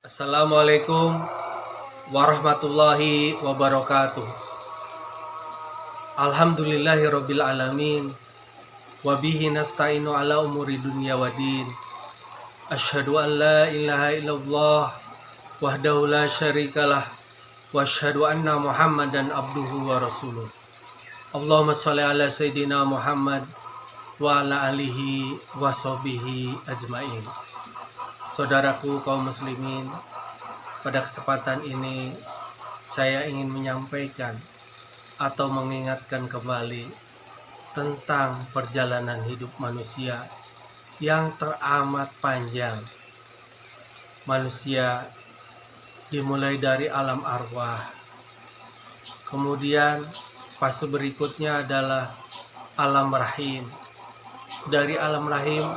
Assalamualaikum warahmatullahi wabarakatuh. Alhamdulillahirabbil alamin. Wabihi nasta'inu ala umuri dunya waddin. Asyhadu an la ilaha illallah wahdahu la syarikalah wa asyhadu anna Muhammadan abduhu wa rasuluh. Allahumma shalli ala sayyidina Muhammad wa ala alihi wa sahbihi ajmain. Saudaraku kaum muslimin, pada kesempatan ini saya ingin menyampaikan atau mengingatkan kembali tentang perjalanan hidup manusia yang teramat panjang. Manusia dimulai dari alam arwah, kemudian fase berikutnya adalah alam rahim. Dari alam rahim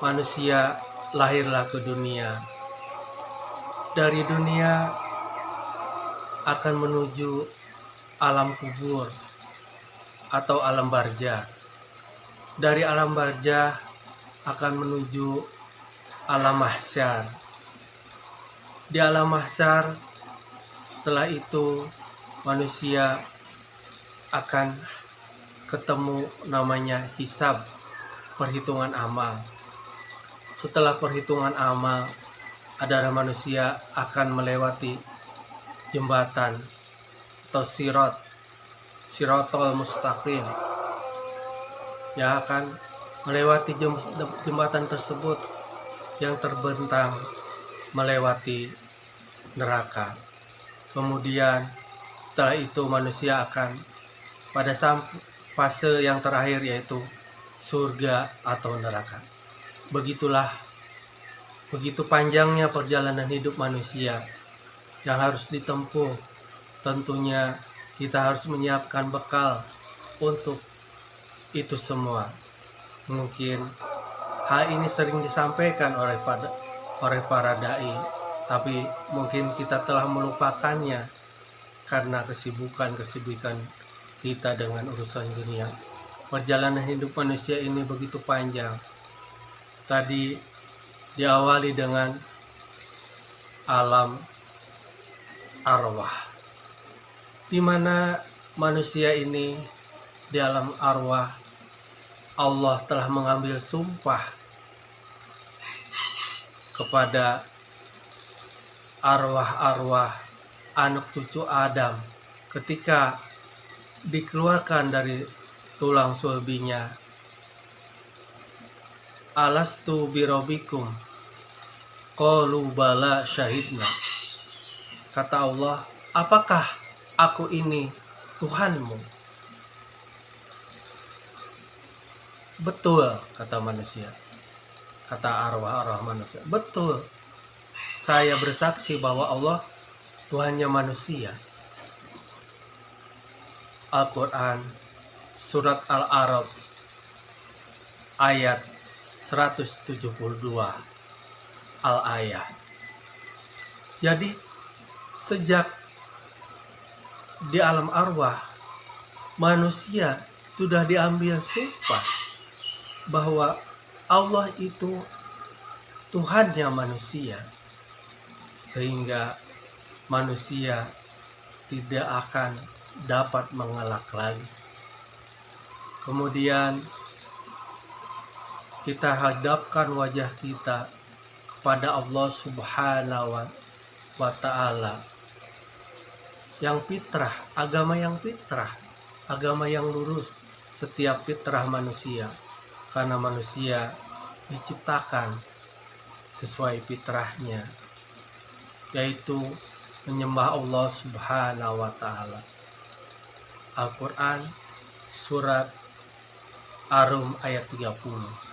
manusia lahirlah ke dunia. Dari dunia akan menuju alam kubur atau alam barzah. Dari alam barzah akan menuju alam mahsyar. Di alam mahsyar, setelah itu manusia akan ketemu namanya hisab, perhitungan amal. Setelah perhitungan amal, adalah manusia akan melewati jembatan atau sirotol mustaqim, yang akan melewati jembatan tersebut yang terbentang melewati neraka. Kemudian setelah itu manusia akan pada fase yang terakhir, yaitu surga atau neraka. Begitu panjangnya perjalanan hidup manusia yang harus ditempuh. Tentunya kita harus menyiapkan bekal untuk itu semua. Mungkin hal ini sering disampaikan oleh para dai, tapi mungkin kita telah melupakannya karena kesibukan kita dengan urusan dunia. Perjalanan hidup manusia ini begitu panjang. Tadi diawali dengan alam arwah, di mana manusia ini di alam arwah Allah telah mengambil sumpah kepada arwah-arwah anak cucu Adam ketika dikeluarkan dari tulang sulbinya. Alastu birobikum, qalu bala syahidna. Kata Allah, apakah aku ini Tuhanmu? Betul, kata manusia. Kata arwah-arwah manusia, betul. Saya bersaksi bahwa Allah Tuhannya manusia. Al-Quran Surat Al-A'raf ayat 172 al-ayah. Jadi sejak di alam arwah manusia sudah diambil sumpah bahwa Allah itu Tuhannya manusia, sehingga manusia tidak akan dapat mengelak lagi. Kemudian kita hadapkan wajah kita kepada Allah Subhanahu wa ta'ala yang fitrah, agama yang fitrah, agama yang lurus, setiap fitrah manusia, karena manusia diciptakan sesuai fitrahnya, yaitu menyembah Allah Subhanahu wa ta'ala. Al-Quran Surat Ar-Rum ayat 30.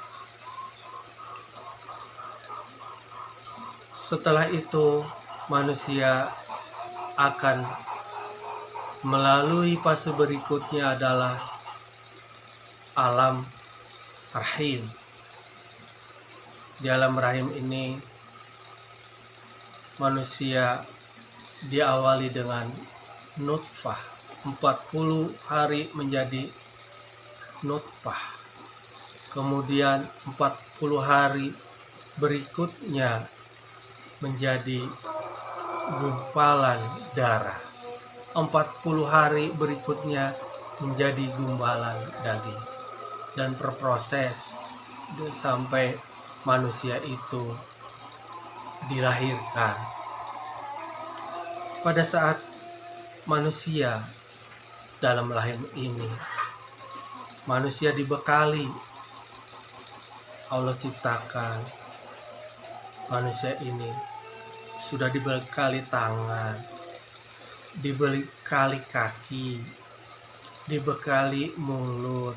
Setelah itu manusia akan melalui fase berikutnya adalah alam rahim. Di alam rahim ini manusia diawali dengan nutfah, 40 hari menjadi nutfah. Kemudian 40 hari berikutnya menjadi gumpalan darah. 40 hari berikutnya menjadi gumpalan daging. Dan berproses sampai manusia itu dilahirkan. Pada saat manusia dalam rahim ini, manusia dibekali, Allah ciptakan manusia ini sudah dibekali tangan, dibekali kaki, dibekali mulut,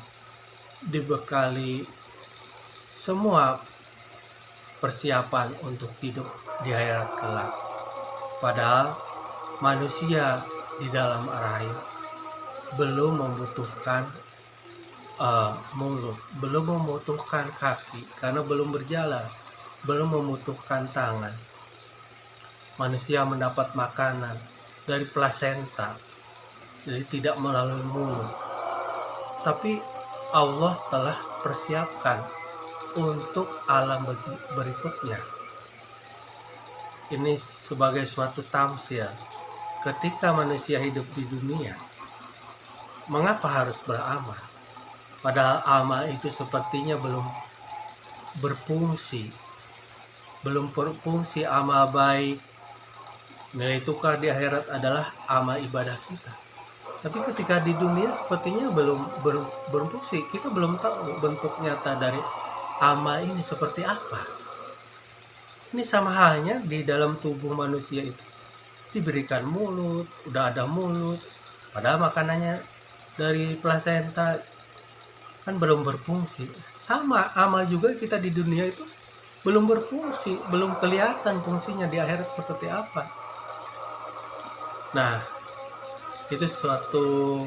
dibekali semua persiapan untuk hidup di akhirat kelak. Padahal manusia di dalam rahim belum membutuhkan mulut, belum membutuhkan kaki karena belum berjalan, belum membutuhkan tangan. Manusia mendapat makanan dari plasenta, jadi tidak melalui mulut. Tapi Allah telah persiapkan untuk alam berikutnya. Ini sebagai suatu tamsil. Ketika manusia hidup di dunia, mengapa harus beramal? Padahal amal itu sepertinya belum berfungsi. Belum berfungsi amal baik. Nilai tukar di akhirat adalah amal ibadah kita. Tapi ketika di dunia sepertinya belum berfungsi. Kita belum tahu bentuk nyata dari amal ini seperti apa. Ini sama halnya di dalam tubuh manusia itu. Diberikan mulut, udah ada mulut, padahal makanannya dari plasenta kan belum berfungsi. Sama amal juga kita di dunia itu belum berfungsi, belum kelihatan fungsinya di akhirat seperti apa. Nah, itu suatu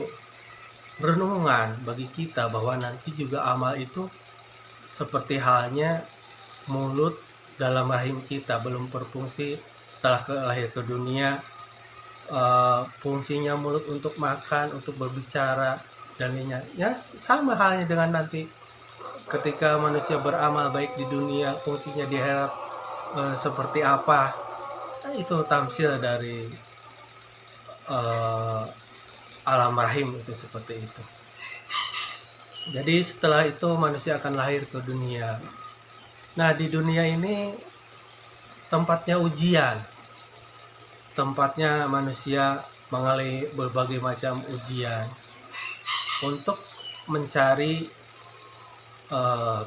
renungan bagi kita bahwa nanti juga amal itu seperti halnya mulut dalam rahim kita belum berfungsi. Setelah lahir ke dunia, fungsinya mulut untuk makan, untuk berbicara, dan lainnya. Ya sama halnya dengan nanti ketika manusia beramal baik di dunia, fungsinya di akhirat seperti apa. Nah, itu tamsil dari alam rahim itu seperti itu. Jadi setelah itu manusia akan lahir ke dunia. Nah, di dunia ini tempatnya ujian, tempatnya manusia mengalami berbagai macam ujian untuk mencari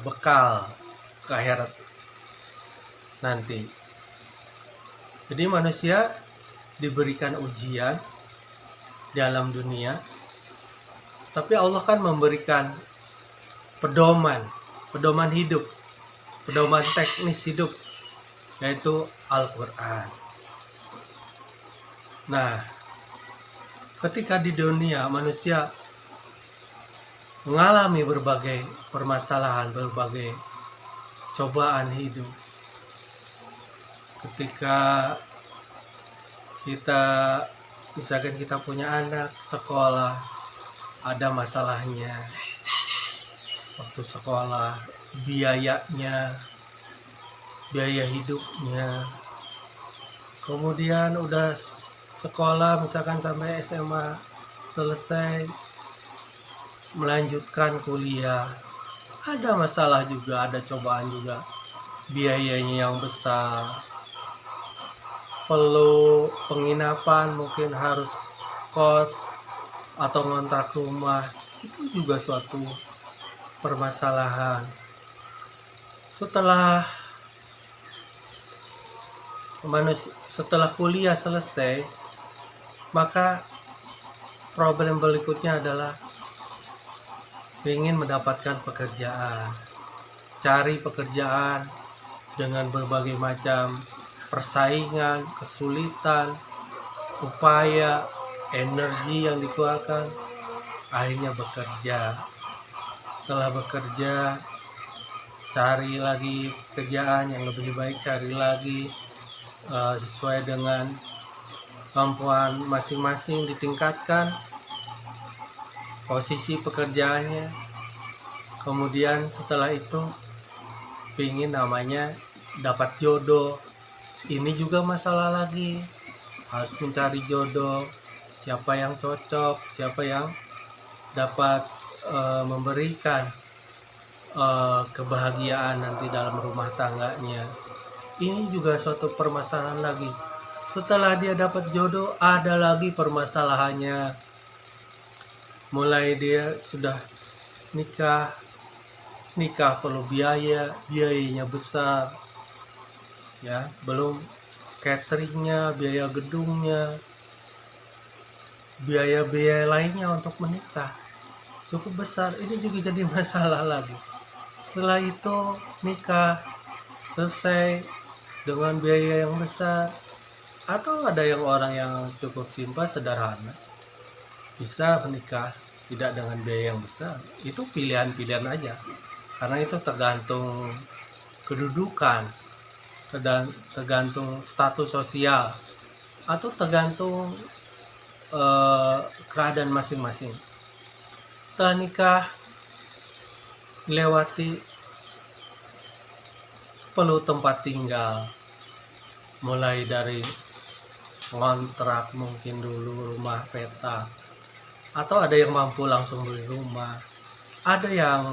bekal ke akhirat nanti. Jadi manusia diberikan ujian di alam dunia, tapi Allah kan memberikan pedoman hidup, pedoman teknis hidup, yaitu Al-Quran. Nah, ketika di dunia manusia mengalami berbagai permasalahan, berbagai cobaan hidup, ketika kita misalkan kita punya anak sekolah, ada masalahnya waktu sekolah, biayanya, biaya hidupnya. Kemudian udah sekolah misalkan sampai SMA selesai, melanjutkan kuliah, ada masalah juga, ada cobaan juga, biayanya yang besar, perlu penginapan, mungkin harus kos atau ngontrak rumah, itu juga suatu permasalahan. Setelah kuliah selesai, maka problem berikutnya adalah ingin mendapatkan pekerjaan, cari pekerjaan dengan berbagai macam persaingan, kesulitan, upaya, energi yang dikeluarkan, akhirnya bekerja. Setelah bekerja, cari lagi pekerjaan yang lebih baik, cari lagi sesuai dengan kemampuan masing-masing, ditingkatkan posisi pekerjaannya. Kemudian setelah itu ingin namanya dapat jodoh, Ini juga masalah lagi, harus mencari jodoh, siapa yang cocok, siapa yang dapat memberikan kebahagiaan nanti dalam rumah tangganya. Ini juga suatu permasalahan lagi. Setelah dia dapat jodoh, ada lagi permasalahannya. Mulai dia sudah nikah perlu biayanya besar, ya, belum cateringnya, biaya gedungnya, biaya lainnya untuk menikah cukup besar. Ini juga jadi masalah lagi. Setelah itu nikah selesai dengan biaya yang besar, atau ada yang orang yang cukup simpel sederhana bisa menikah tidak dengan biaya yang besar. Itu pilihan-pilihan aja, karena itu tergantung kedudukan, tergantung status sosial, atau tergantung keadaan masing-masing. Setelah nikah dilewati perlu tempat tinggal, mulai dari kontrak mungkin dulu, rumah petak, atau ada yang mampu langsung beli rumah, ada yang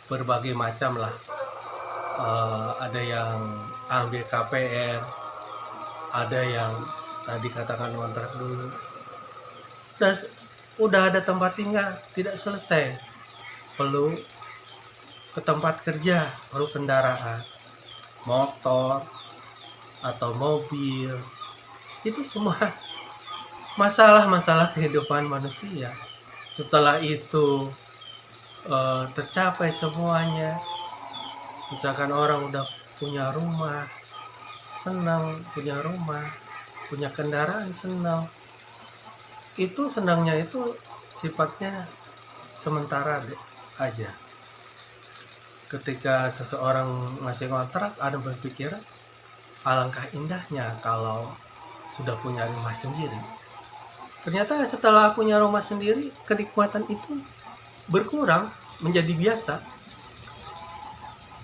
berbagai macam lah. Ada yang ambil KPR, ada yang tadi katakan kontrak dulu. Dan udah ada tempat tinggal, tidak selesai, perlu ke tempat kerja, perlu kendaraan, motor atau mobil. Itu semua masalah-masalah kehidupan manusia. Setelah itu tercapai semuanya, misalkan orang udah punya rumah, senang punya rumah, punya kendaraan, senang. Itu senangnya itu sifatnya sementara aja. Ketika seseorang masih kontrak, ada berpikiran alangkah indahnya kalau sudah punya rumah sendiri. Ternyata setelah punya rumah sendiri, kenikmatan itu berkurang menjadi biasa.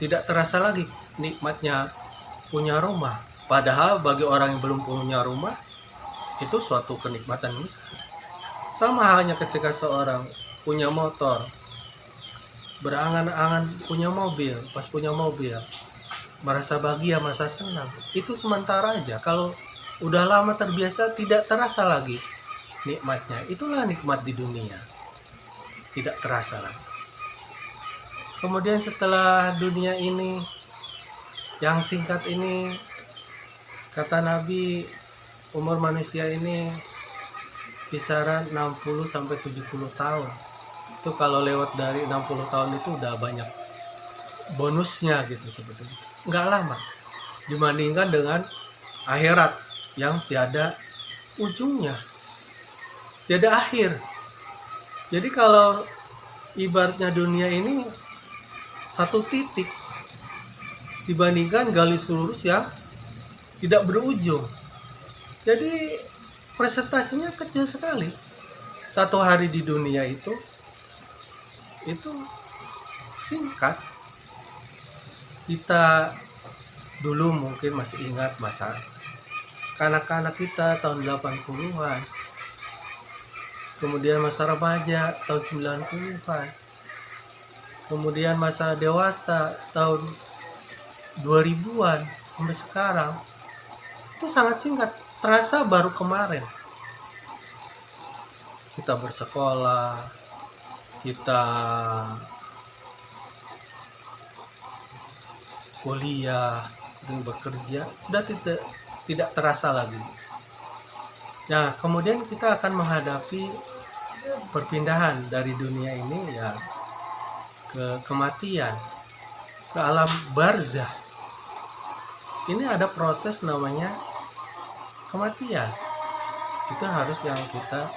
Tidak terasa lagi nikmatnya punya rumah. Padahal bagi orang yang belum punya rumah, itu suatu kenikmatan besar. Sama halnya ketika seorang punya motor, berangan-angan punya mobil, pas punya mobil merasa bahagia, merasa senang. Itu sementara aja. Kalau udah lama terbiasa, tidak terasa lagi nikmatnya. Itulah nikmat di dunia, tidak terasa lagi. Kemudian setelah dunia ini yang singkat ini, kata Nabi, umur manusia ini kisaran 60 sampai 70 tahun. Itu kalau lewat dari 60 tahun itu udah banyak bonusnya gitu sebetulnya. Nggak lama dibandingkan dengan akhirat yang tiada ujungnya, tiada akhir. Jadi kalau ibaratnya dunia ini satu titik dibandingkan garis lurus yang tidak berujung. Jadi presentasinya kecil sekali. Satu hari di dunia itu singkat. Kita dulu mungkin masih ingat masa kanak-kanak kita tahun 80-an. Kemudian masa remaja tahun 90-an. Kemudian masa dewasa tahun 2000-an sampai sekarang. Itu sangat singkat, terasa baru kemarin. Kita bersekolah, kita kuliah dan bekerja, sudah tidak terasa lagi. Nah, kemudian kita akan menghadapi perpindahan dari dunia ini ya ke kematian, ke alam barzah. Ini ada proses namanya kematian. Itu harus yang kita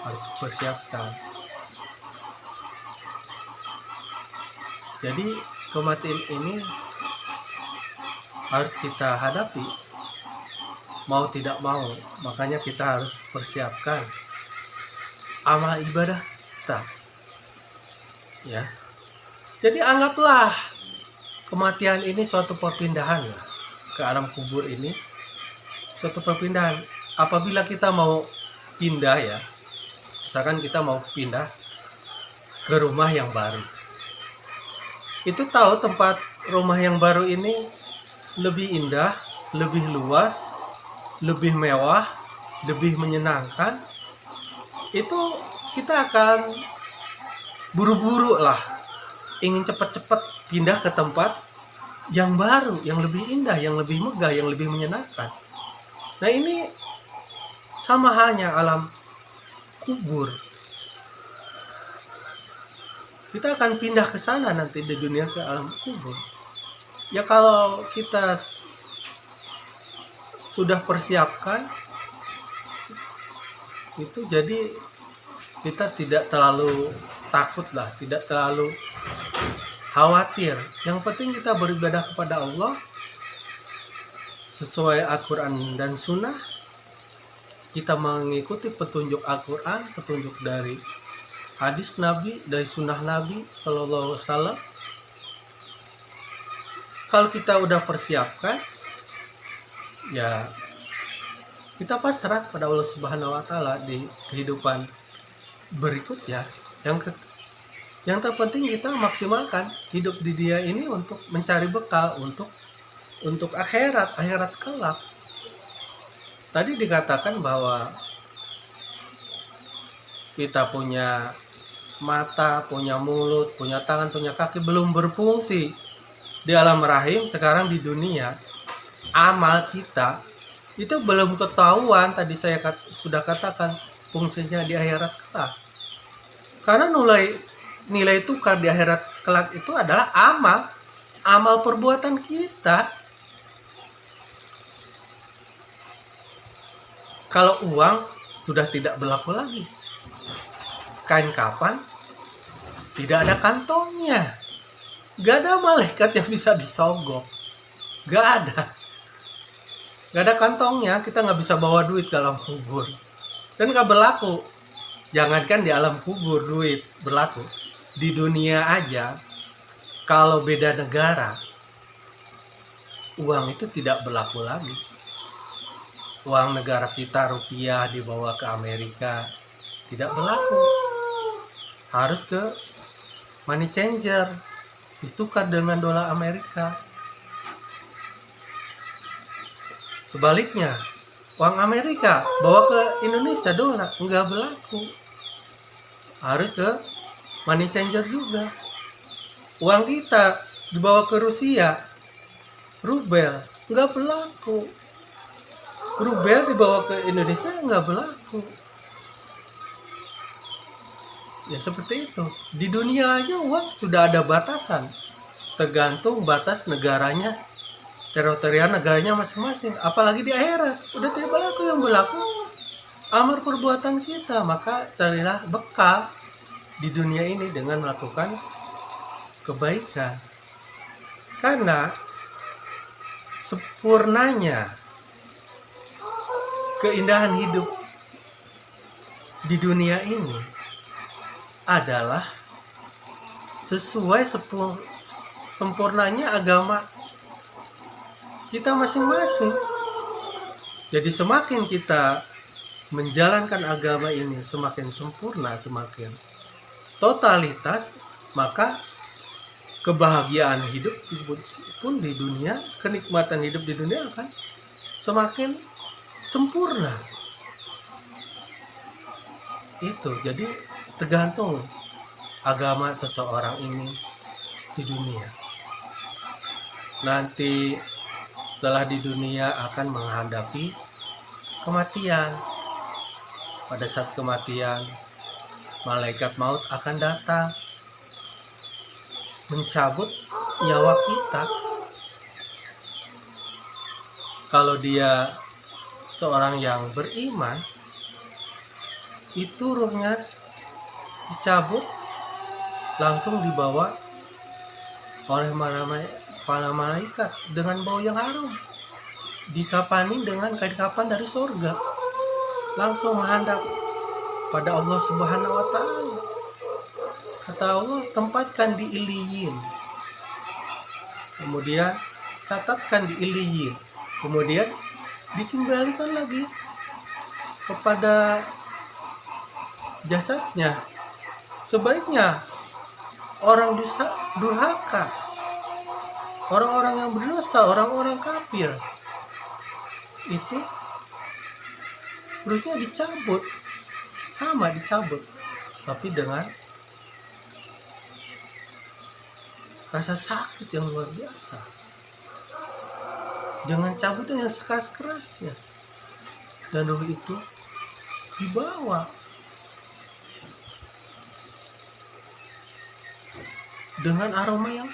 harus persiapkan. Jadi kematian ini harus kita hadapi, mau tidak mau. Makanya kita harus persiapkan amal ibadah kita, ya. Jadi anggaplah kematian ini suatu perpindahan ke alam kubur ini suatu perpindahan. Apabila kita mau pindah ya, misalkan kita mau pindah ke rumah yang baru, itu tahu tempat rumah yang baru ini lebih indah, lebih luas, lebih mewah, lebih menyenangkan, itu kita akan buru-buru lah, ingin cepat-cepat pindah ke tempat yang baru, yang lebih indah, yang lebih megah, yang lebih menyenangkan. Nah ini sama halnya alam kubur. Kita akan pindah ke sana nanti di dunia, ke alam kubur. Ya kalau kita sudah persiapkan itu, jadi kita tidak terlalu takut lah, tidak terlalu khawatir. Yang penting kita beribadah kepada Allah sesuai Al-Quran dan Sunnah. Kita mengikuti petunjuk Al-Quran, petunjuk dari hadis Nabi, dari Sunnah Nabi Sallallahu Alaihi Wasallam. Kalau kita udah persiapkan, ya kita pasrah pada Allah Subhanahu Wa Taala di kehidupan berikutnya. Yang terpenting kita maksimalkan hidup di dunia ini untuk mencari bekal untuk akhirat kelak. Tadi dikatakan bahwa kita punya mata, punya mulut, punya tangan, punya kaki, belum berfungsi di alam rahim. Sekarang di dunia, amal kita itu belum ketahuan. Tadi saya sudah katakan fungsinya di akhirat kelak. Karena nilai tukar di akhirat kelak itu adalah amal perbuatan kita. Kalau uang sudah tidak berlaku lagi. Kain kapan tidak ada kantongnya. Gak ada malaikat yang bisa disogok. Gak ada kantongnya. Kita gak bisa bawa duit ke alam kubur. Dan gak berlaku. Jangankan di alam kubur duit berlaku. Di dunia aja, kalau beda negara, uang itu tidak berlaku lagi. Uang negara kita, rupiah, dibawa ke Amerika, tidak berlaku. Harus ke money changer, ditukar dengan dolar Amerika. Sebaliknya, uang Amerika bawa ke Indonesia dolar, enggak berlaku. Harus ke money changer juga. Uang kita dibawa ke Rusia, rubel, enggak berlaku. Rubel dibawa ke Indonesia enggak berlaku. Ya seperti itu. Di dunia aja uang sudah ada batasan. Tergantung batas negaranya, teritorial negaranya masing-masing. Apalagi di akhirat, udah tidak berlaku. Yang berlaku amal perbuatan kita. Maka carilah bekal di dunia ini dengan melakukan kebaikan. Karena sempurnanya keindahan hidup di dunia ini adalah sesuai sempurnanya agama kita masing-masing. Jadi semakin kita menjalankan agama ini semakin sempurna, semakin totalitas, maka kebahagiaan hidup pun di dunia, kenikmatan hidup di dunia akan semakin sempurna. Itu jadi tergantung agama seseorang ini di dunia. Nanti setelah di dunia akan menghadapi kematian. Pada saat kematian, malaikat maut akan datang mencabut nyawa kita. Kalau dia seorang yang beriman, itu ruhnya dicabut, langsung dibawa oleh para malaikat dengan bau yang harum, dikapani dengan kain kafan dari surga, langsung menghadap pada Allah Subhanahu wa Ta'ala. Kata Allah, tempatkan di Iliyin, kemudian catatkan di Iliyin, kemudian dikembalikan lagi kepada jasadnya. Sebaiknya orang durhaka, orang-orang yang berdosa, orang-orang kafir itu perutnya dicabut, sama dicabut, tapi dengan rasa sakit yang luar biasa, dengan cabutan yang sekeras-kerasnya, dan ruh itu dibawa dengan aroma yang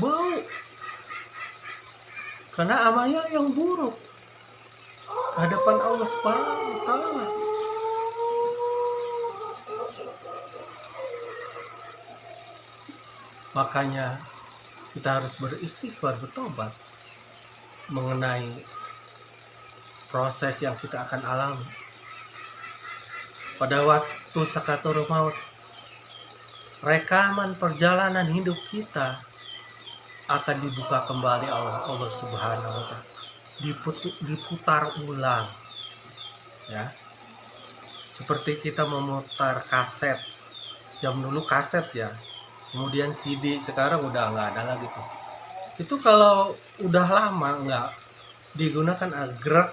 bau, karena amalnya yang buruk ke hadapan Allah Subhanahu wa Ta'ala. Makanya kita harus beristighfar, bertobat mengenai proses yang kita akan alami pada waktu sakaratul maut. Rekaman perjalanan hidup kita akan dibuka kembali Allah Subhanahu wa Ta'ala, diputar ulang, ya, seperti kita memutar kaset. Jam dulu kaset, ya, kemudian CD, sekarang udah nggak ada lagi tuh. Itu kalau udah lama nggak digunakan, gerak,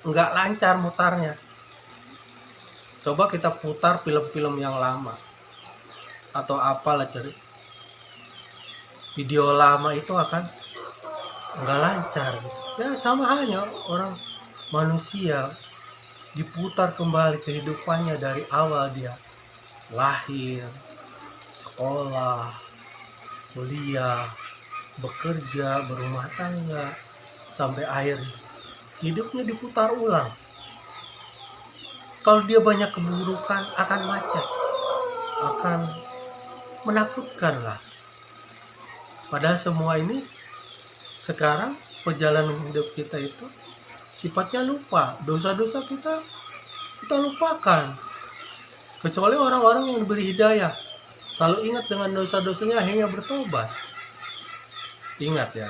nggak lancar mutarnya. Coba kita putar film-film yang lama atau apalah, cari video lama, itu akan nggak lancar gitu. Ya sama halnya orang manusia diputar kembali kehidupannya dari awal dia lahir, sekolah, kuliah, bekerja, berumah tangga, sampai akhir hidupnya diputar ulang. Kalau dia banyak keburukan akan macet, akan menakutkan lah. Padahal semua ini sekarang perjalanan hidup kita itu sifatnya lupa. Dosa-dosa kita lupakan. Kecuali orang-orang yang diberi hidayah, selalu ingat dengan dosa-dosanya, akhirnya bertobat. Ingat ya,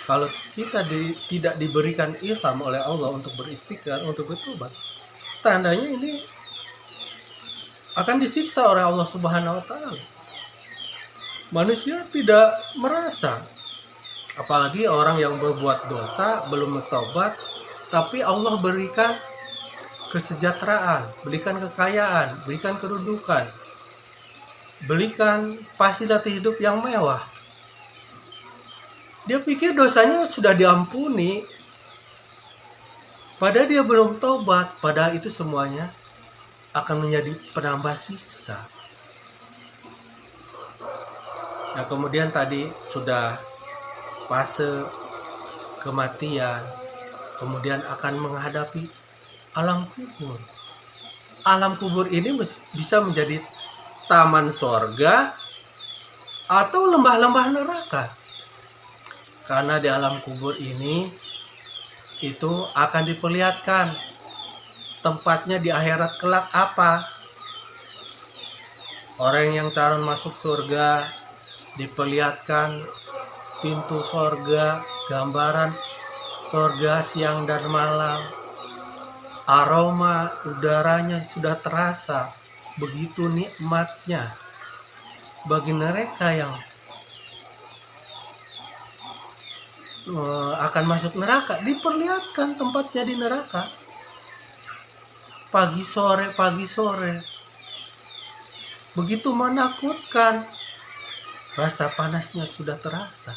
kalau kita tidak diberikan ilham oleh Allah untuk beristighfar, untuk bertobat, tandanya ini akan disiksa oleh Allah Subhanahu wa Ta'ala. Manusia tidak merasa, apalagi orang yang berbuat dosa belum bertobat, tapi Allah berikan kesejahteraan, berikan kekayaan, berikan kedudukan, berikan fasilitas hidup yang mewah. Dia pikir dosanya sudah diampuni, padahal dia belum tobat. Padahal itu semuanya akan menjadi penambah siksa. Nah, kemudian tadi sudah fase kematian, kemudian akan menghadapi alam kubur. Alam kubur ini bisa menjadi taman sorga atau lembah-lembah neraka. Karena di alam kubur ini itu akan diperlihatkan tempatnya di akhirat kelak apa. Orang yang calon masuk surga diperlihatkan pintu sorga, gambaran sorga siang dan malam. Aroma udaranya sudah terasa, begitu nikmatnya bagi mereka yang akan masuk neraka. Diperlihatkan tempatnya di neraka, pagi sore, begitu menakutkan. Rasa panasnya sudah terasa,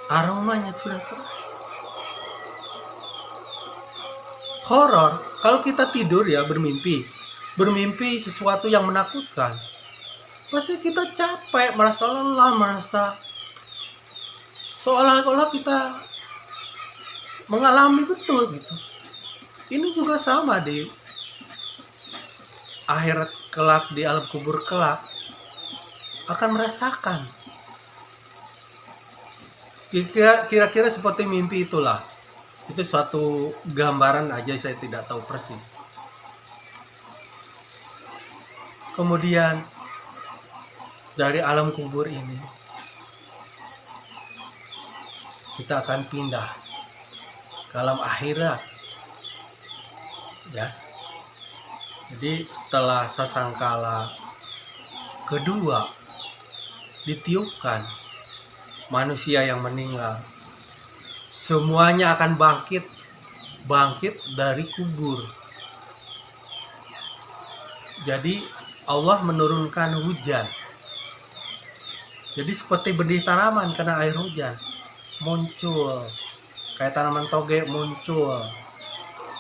aromanya sudah terasa. Horor, kalau kita tidur ya, bermimpi sesuatu yang menakutkan, pasti kita capek, merasa lelah, merasa seolah-olah kita mengalami betul gitu. Ini juga sama di akhirat kelak, di alam kubur kelak akan merasakan kira-kira seperti mimpi itulah. Itu suatu gambaran aja, saya tidak tahu persis. Kemudian dari alam kubur ini kita akan pindah ke alam akhirat, ya. Jadi setelah sasangkala kedua ditiupkan, manusia yang meninggal semuanya akan bangkit dari kubur. Jadi Allah menurunkan hujan. Jadi seperti benih tanaman kena air hujan, muncul. Kayak tanaman toge muncul,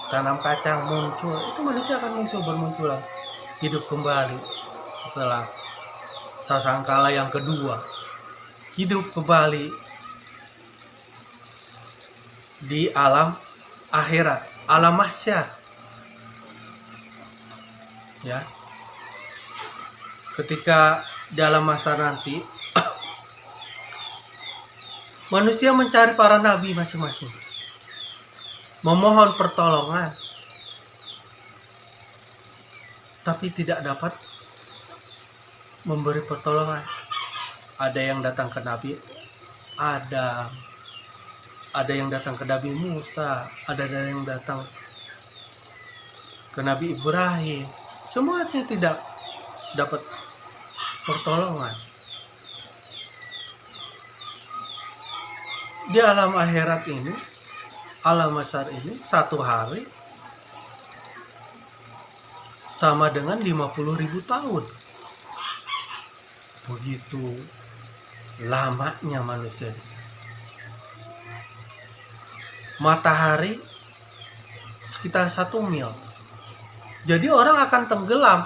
tanam kacang muncul, itu manusia akan bermunculan, hidup kembali setelah sasangkala yang kedua, hidup kembali di alam akhirat, alam mahsyar, ya. Ketika dalam masa nanti manusia mencari para nabi masing-masing, memohon pertolongan, tapi tidak dapat memberi pertolongan. Ada yang datang ke Nabi Adam, ada yang datang ke Nabi Musa, ada yang datang ke Nabi Ibrahim. Semuanya tidak dapat pertolongan. Di alam akhirat ini, alam mahsyar ini, satu hari sama dengan 50.000 tahun. Begitu lamanya manusia di sana. Matahari sekitar 1 mil. Jadi orang akan tenggelam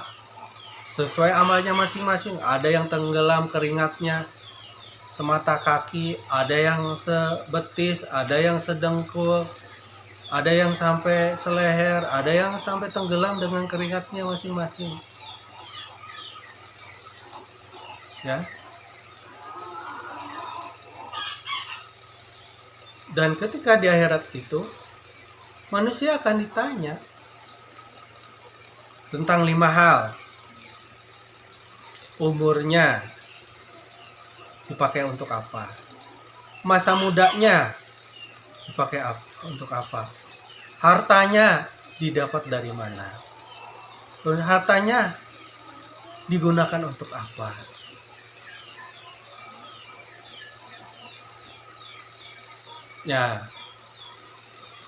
sesuai amalnya masing-masing. Ada yang tenggelam keringatnya semata kaki, ada yang sebetis, ada yang sedengkul, ada yang sampai seleher, ada yang sampai tenggelam dengan keringatnya masing-masing, ya. Dan ketika di akhirat itu manusia akan ditanya tentang 5 hal. Umurnya dipakai untuk apa? Masa mudanya dipakai untuk apa? Hartanya didapat dari mana? Hartanya digunakan untuk apa? Ya.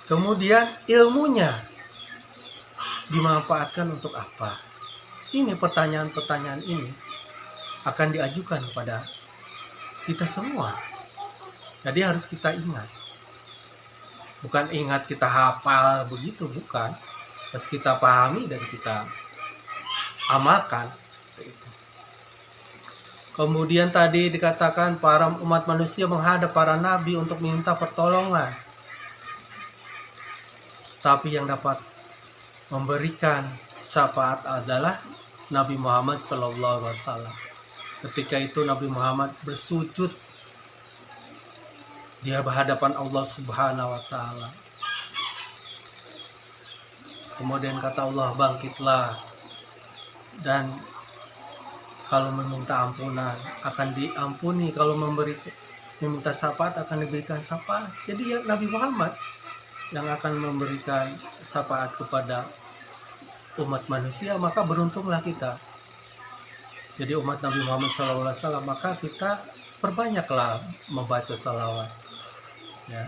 Kemudian ilmunya dimanfaatkan untuk apa? Ini pertanyaan-pertanyaan ini akan diajukan kepada kita semua. Jadi harus kita ingat. Bukan ingat kita hafal begitu, bukan. Harus kita pahami dan kita amalkan. Kemudian tadi dikatakan para umat manusia menghadap para nabi untuk minta pertolongan. Tapi yang dapat memberikan syafaat adalah Nabi Muhammad SAW. Ketika itu Nabi Muhammad bersujud di hadapan Allah Subhanahu wa Ta'ala. Kemudian kata Allah, bangkitlah, dan kalau meminta ampunan akan diampuni, kalau meminta syafaat akan diberikan syafaat. Jadi ya, Nabi Muhammad yang akan memberikan syafaat kepada umat manusia, maka beruntunglah kita. Jadi umat Nabi Muhammad SAW, maka kita perbanyaklah membaca salawat, ya,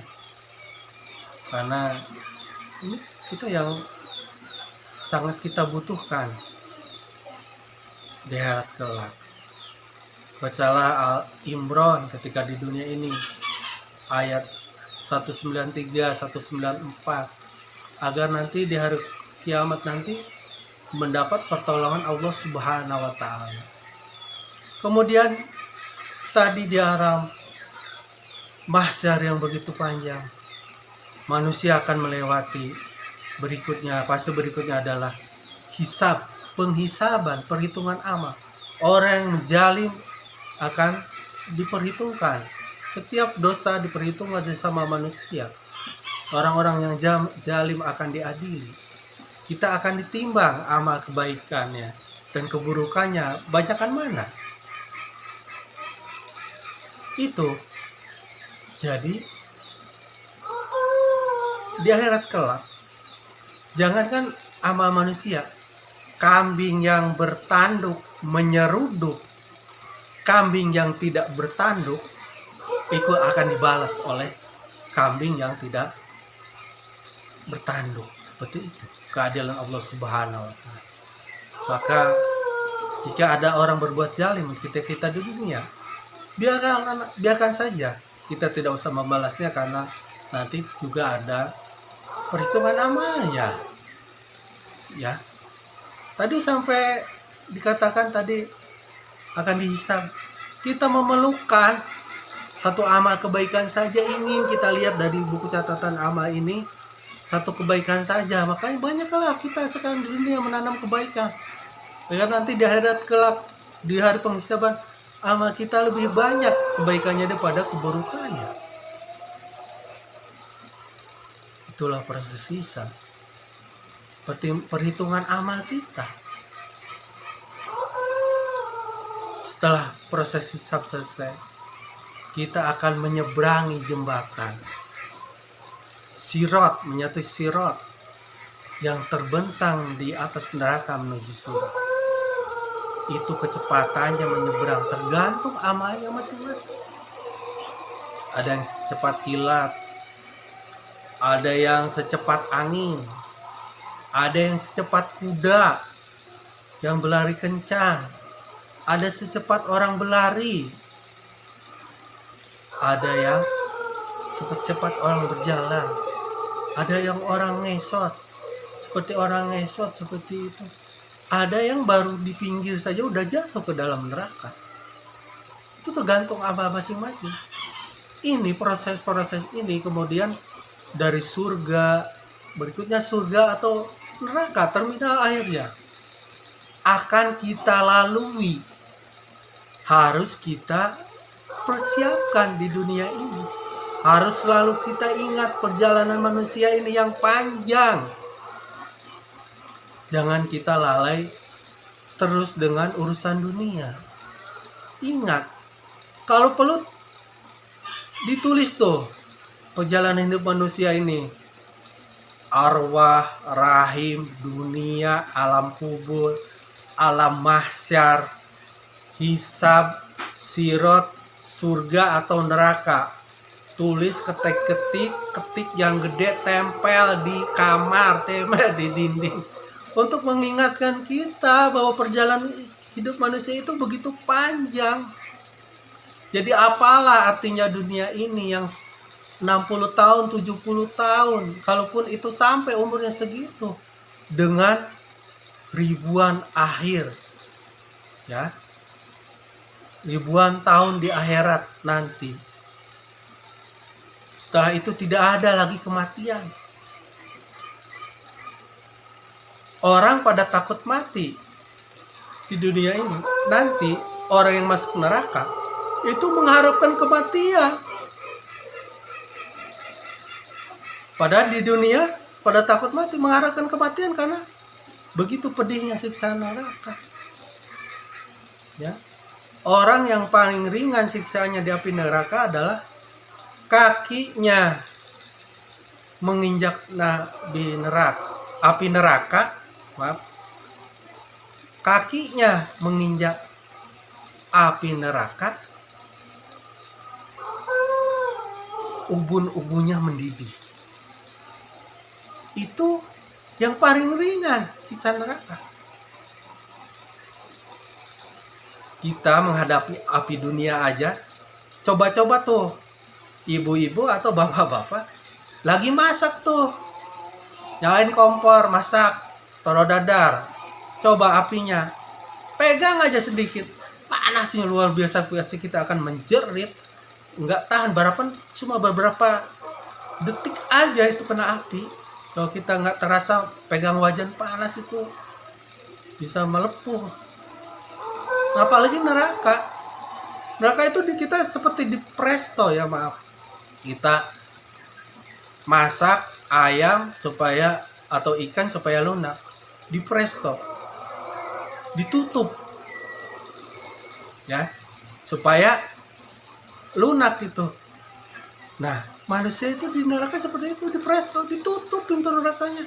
karena ini kita yang sangat kita butuhkan di akhirat kelak. Bacalah Al-Imran ketika di dunia ini, ayat 193, 194, agar nanti di hari kiamat nanti mendapat pertolongan Allah Subhanahu wa Ta'ala. Kemudian tadi di alam mahsyar yang begitu panjang, manusia akan melewati fase berikutnya adalah hisab, penghisaban, perhitungan amal. Orang yang menjalim akan diperhitungkan. Setiap dosa diperhitungkan sama manusia. Orang-orang yang jalim akan diadili. Kita akan ditimbang amal kebaikannya dan keburukannya banyakkan mana. Itu. Jadi di akhirat kelak, jangankan amal manusia, kambing yang bertanduk menyeruduk kambing yang tidak bertanduk, itu akan dibalas oleh kambing yang tidak bertanduk. Seperti itu keadilan Allah Subhanahu wa Ta'ala. Maka jika ada orang berbuat zalim kita di dunia, biarkan saja, kita tidak usah membalasnya, karena nanti juga ada perhitungan amalnya. Ya, tadi sampai dikatakan tadi akan dihisab. Kita memerlukan satu amal kebaikan saja, ingin kita lihat dari buku catatan amal ini, satu kebaikan saja. Makanya banyaklah kita sekarang di dunia menanam kebaikan. Biar nanti di akhirat kelak, di hari penghisaban, amal kita lebih banyak kebaikannya daripada keburukannya. Itulah proses hisab, perhitungan amal kita. Setelah proses hisab selesai, kita akan menyeberangi jembatan Sirat, menyatu Sirat yang terbentang di atas neraka menuju surga. Itu kecepatannya menyeberang tergantung amalnya masing-masing. Ada yang secepat kilat, ada yang secepat angin, ada yang secepat kuda yang berlari kencang, ada secepat orang berlari, ada yang secepat orang berjalan, ada yang orang ngesot seperti orang ngesot seperti itu, ada yang baru di pinggir saja udah jatuh ke dalam neraka. Itu tergantung amal masing-masing. Ini proses-proses ini kemudian dari surga, berikutnya surga atau neraka, terminal akhirnya akan kita lalui. Harus kita persiapkan di dunia ini. Harus selalu kita ingat perjalanan manusia ini yang panjang. Jangan kita lalai terus dengan urusan dunia. Ingat, kalau perlu ditulis tuh perjalanan hidup manusia ini. Arwah, rahim, dunia, alam kubur, alam mahsyar, hisab, sirat, surga atau neraka. Tulis, ketik yang gede, tempel di kamar, tempel di dinding, untuk mengingatkan kita bahwa perjalanan hidup manusia itu begitu panjang. Jadi apalah artinya dunia ini yang 60 tahun, 70 tahun, kalaupun itu sampai umurnya segitu, dengan ribuan akhir, ya, ribuan tahun di akhirat nanti. Setelah itu tidak ada lagi kematian. Orang pada takut mati di dunia ini. Nanti orang yang masuk neraka itu mengharapkan kematian. Padahal di dunia pada takut mati, mengharapkan kematian, karena begitu pedihnya siksa neraka. Ya. Orang yang paling ringan siksanya di api neraka adalah kakinya menginjak di neraka, api neraka, maaf, kakinya menginjak api neraka, ubun-ubunnya mendidih. Itu yang paling ringan siksa neraka. Kita menghadapi api dunia aja, coba-coba tuh ibu-ibu atau bapak-bapak lagi masak tuh, nyalain kompor, masak, taruh dadar, coba apinya, pegang aja sedikit, panasnya luar biasa, kita akan menjerit, nggak tahan, barapan cuma beberapa detik aja itu kena api. Kalau kita nggak terasa pegang wajan panas itu bisa melepuh. Apalagi neraka. Neraka itu kita seperti di presto, ya maaf. Kita masak ayam supaya, atau ikan supaya lunak, di presto, ditutup, ya, supaya lunak itu. Nah, Manusia itu di neraka seperti itu, di presto, ditutup pintu nerakanya.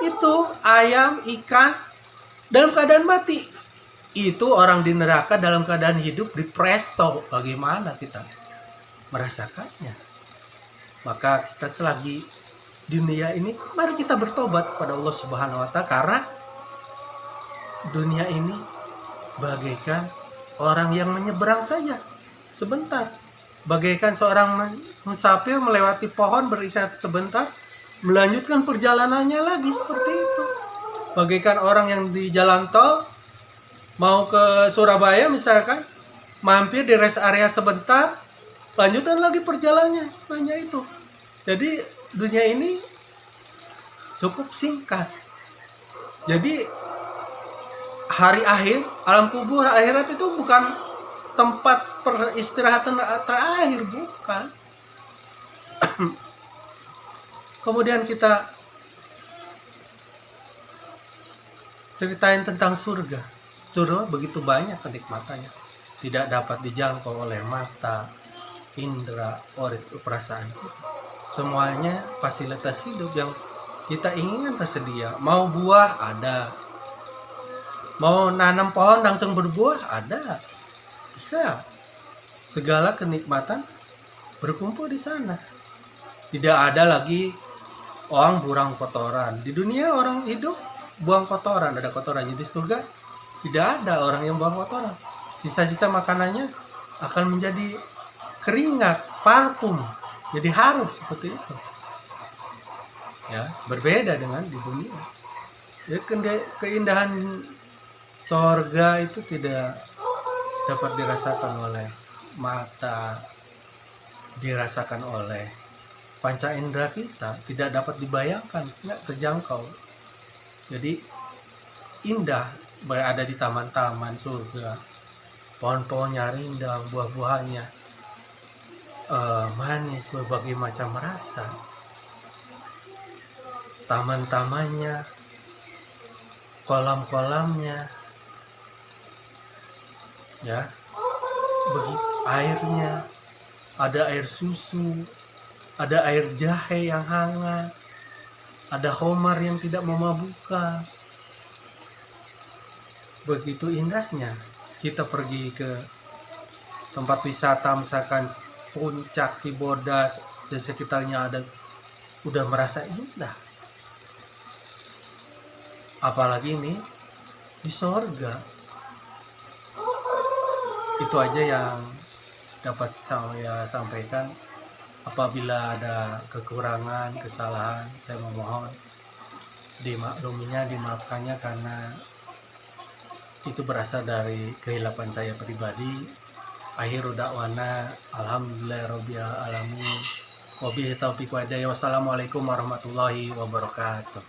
Itu ayam, ikan dalam keadaan mati. Itu orang di neraka dalam keadaan hidup di presto. Bagaimana kita merasakannya? Maka kita selagi di dunia ini, mari kita bertobat kepada Allah Subhanahu wa Ta'ala, karena dunia ini bagaikan orang yang menyeberang saja sebentar. Bagaikan seorang musafir melewati pohon beristirahat sebentar, melanjutkan perjalanannya lagi, seperti itu. Bagaikan orang yang di jalan tol mau ke Surabaya misalkan, mampir di rest area sebentar, lanjutkan lagi perjalanannya, hanya itu. Jadi dunia ini cukup singkat. Jadi hari akhir, alam kubur, akhirat itu bukan tempat peristirahatan terakhir, bukan. Kemudian kita ceritain tentang surga. Surga begitu banyak kenikmatannya, tidak dapat dijangkau oleh mata, indera, perasaan. Semuanya fasilitas hidup yang kita inginkan tersedia. Mau buah ada, mau nanam pohon langsung berbuah ada, bisa. Segala kenikmatan berkumpul di sana. Tidak ada lagi orang buang kotoran. Di dunia orang hidup buang kotoran, ada kotoran. Di surga tidak ada orang yang buang kotoran. Sisa-sisa makanannya akan menjadi keringat, parfum, jadi harum seperti itu. Ya, berbeda dengan di dunia. Ya, keindahan sorga itu tidak dapat dirasakan oleh mata, dirasakan oleh panca indera kita, tidak dapat dibayangkan, tidak terjangkau. Jadi indah berada di taman-taman surga, pohon-pohonnya rindang, buah-buahannya manis, berbagai macam rasa, taman-tamannya, kolam-kolamnya, ya, begitu airnya, ada air susu, ada air jahe yang hangat, ada homar yang tidak memabukkan. Begitu indahnya. Kita pergi ke tempat wisata misalkan Puncak, Cibodas, dan sekitarnya ada, udah merasa indah. Apalagi ini di sorga. Itu aja yang dapat saya sampaikan. Apabila ada kekurangan, kesalahan, saya memohon dimakluminya, dimaafkannya, karena itu berasal dari kehilapan saya pribadi. Akhiru da'wana alhamdulillahirabbil alamin. Wabillahi taufiq wa hidayah. Wassalamualaikum warahmatullahi wabarakatuh.